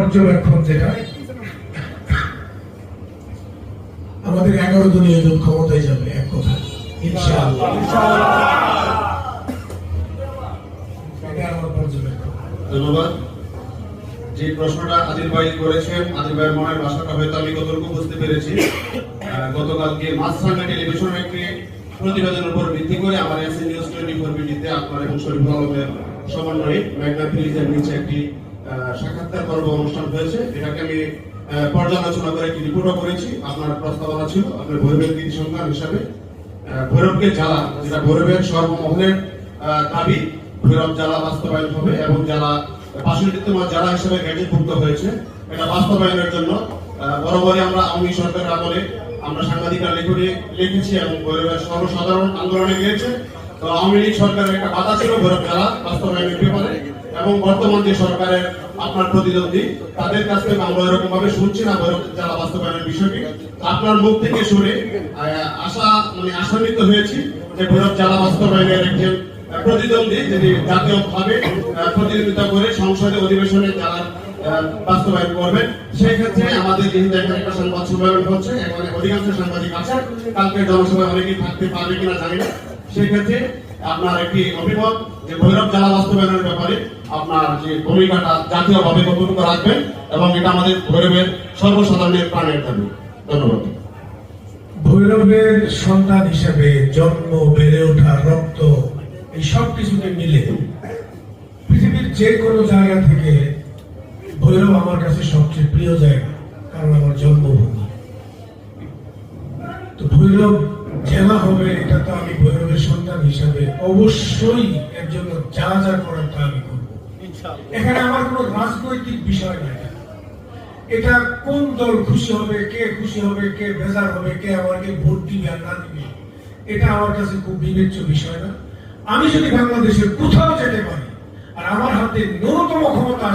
পর্যবেক্ষণ যেটা, আমাদের 11 দলীয় জোট ক্ষমতায় যাবে, এক কথা ইনশাআল্লাহ। এটা আমার পর্যবেক্ষণ। ধন্যবাদ। যে প্রশ্নটা আদিল ভাই করেছেন, আদিল ভাইয়ের মনের ভাষাটা হয়তো আমি কতটুকু বুঝতে পেরেছি। গতকালকে মাছরাঙ্গা টেলিভিশনের একটি প্রতিবেদনের উপর ভিত্তি করে আমার এসএ নিউজ 24 বিডিতে আপনার এবং শরীফুল আলমের সমন্বয়ে মেঘনা ব্রিজের নিচে একটি সাক্ষাৎকার পর্ব অনুষ্ঠান হয়েছে। এটাকে আমি পর্যালোচনা করে একটি রিপোর্টও করেছি। আপনার প্রস্তাবনা ছিল আপনার ভৈরবের কৃতি সন্তান হিসাবে ভৈরবকে জ্বালা, যেটা ভৈরবের সর্বমহলের দাবি, ভৈরব জ্বালা বাস্তবায়ন হবে এবং জ্বালা পার্শ্ববর্তীমান জেলা হিসেবে গ্যাজেটভুক্ত হয়েছে। এটা বাস্তবায়নের জন্য বরাবরই আমরা আওয়ামী সরকারের আমলে আমরা সাংবাদিকরা লিখেছি এবং ভৈরবের সর্বসাধারণ আন্দোলনে গিয়েছে। তো আওয়ামী লীগ সরকারের একটা বাধা ছিল ভৈরব জেলা বাস্তবায়নের ব্যাপারে, এবং বর্তমান যে সরকারের আপনার প্রতিদ্বন্দ্বী তাদের কাছ থেকে আমরা এরকম ভাবে শুনছি না ভৈরব জেলা বাস্তবায়নের বিষয়টি। আপনার মুখ থেকে শুনে আশান্বিত হয়েছি যে ভৈরব জেলা বাস্তবায়নের একজন প্রতিদ্বন্দ্বী যিনি জাতীয়ভাবে প্রতিনিধিত্ব করে সংসদে অধিবেশনে যারা বাস্তবায়ন করবেন, সেই ক্ষেত্রে আমাদের যেহেতু একটা সংবাদ সম্মেলন হচ্ছে, এখানে অধিকাংশ সাংবাদিক আছে, কালকে জনসভায় অনেকেই থাকতে পারবে কিনা জানি না, সেই ক্ষেত্রে আপনার একটি অভিমত যে ভৈরব জেলা বাস্তবায়নের ব্যাপারে আপনার যে ভূমিকাটা জাতীয়ভাবে কতটুকু রাখবেন, এবং এটা আমাদের ভৈরবের সর্বসাধারণের প্রাণের দাবি। ধন্যবাদ। ভৈরবের সন্তান হিসেবে জন্ম, বেড়ে ওঠা, রক্ত, এই সব কিছুকে মিলে পৃথিবীর যে কোনো জায়গা থেকে ভৈরব আমার কাছে সবচেয়ে প্রিয় জায়গা, কারণ আমার জন্মভূমি। তো ভৈরব জেলা হবে, এটা তো আমি ভৈরবের সন্তান হিসাবে অবশ্যই এর জন্য যা যা করার তা আমি করব। এখানে আমার কোনো রাজনৈতিক বিষয় নাই। এটা কোন দল খুশি হবে, কে খুশি হবে, কে বেজার হবে, কে আমাকে ভোট দিবে আর না দিবে, এটা আমার কাছে খুব বিবেচ্য বিষয় না। আমি যদি বাংলাদেশের কোথাও যেতে পারি আর আমার হাতে ন্যূনতম ক্ষমতা